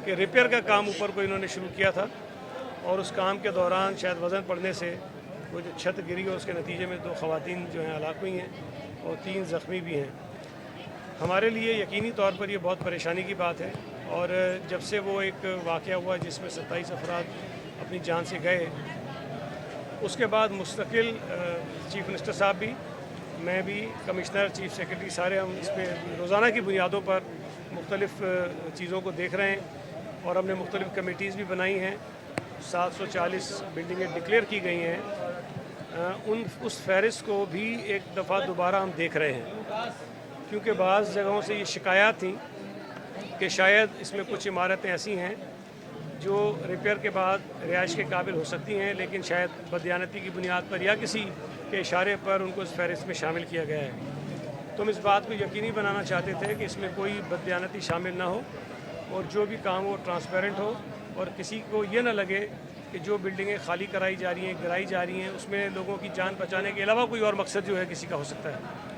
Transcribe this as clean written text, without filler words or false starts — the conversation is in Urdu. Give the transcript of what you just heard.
کہ ریپیئر کا کام اوپر کو انہوں نے شروع کیا تھا اور اس کام کے دوران شاید وزن پڑنے سے وہ جو چھت گری اور اس کے نتیجے میں 2 خواتین جو ہیں ہلاک ہوئی ہیں اور 3 زخمی بھی ہیں۔ ہمارے لیے یقینی طور پر یہ بہت پریشانی کی بات ہے، اور جب سے وہ ایک واقعہ ہوا جس میں 27 افراد اپنی جان سے گئے، اس کے بعد مستقل چیف منسٹر صاحب بھی، میں بھی، کمشنر، چیف سیکرٹری، سارے ہم اس پہ روزانہ کی بنیادوں پر مختلف چیزوں کو دیکھ رہے ہیں، اور ہم نے مختلف کمیٹیز بھی بنائی ہیں۔ 740 بلڈنگیں ڈکلیئر کی گئی ہیں، اس فہرست کو بھی ایک دفعہ دوبارہ ہم دیکھ رہے ہیں، کیونکہ بعض جگہوں سے یہ شکایات تھیں کہ شاید اس میں کچھ عمارتیں ایسی ہیں جو ریپیئر کے بعد رہائش کے قابل ہو سکتی ہیں، لیکن شاید بددیانتی کی بنیاد پر یا کسی کے اشارے پر ان کو اس فہرست میں شامل کیا گیا ہے۔ تو ہم اس بات کو یقینی بنانا چاہتے تھے کہ اس میں کوئی بددیانتی شامل نہ ہو، اور جو بھی کام ہو ٹرانسپیرنٹ ہو، اور کسی کو یہ نہ لگے کہ جو بلڈنگیں خالی کرائی جا رہی ہیں، گرائی جا رہی ہیں، اس میں لوگوں کی جان بچانے کے علاوہ کوئی اور مقصد جو ہے کسی کا ہو سکتا ہے۔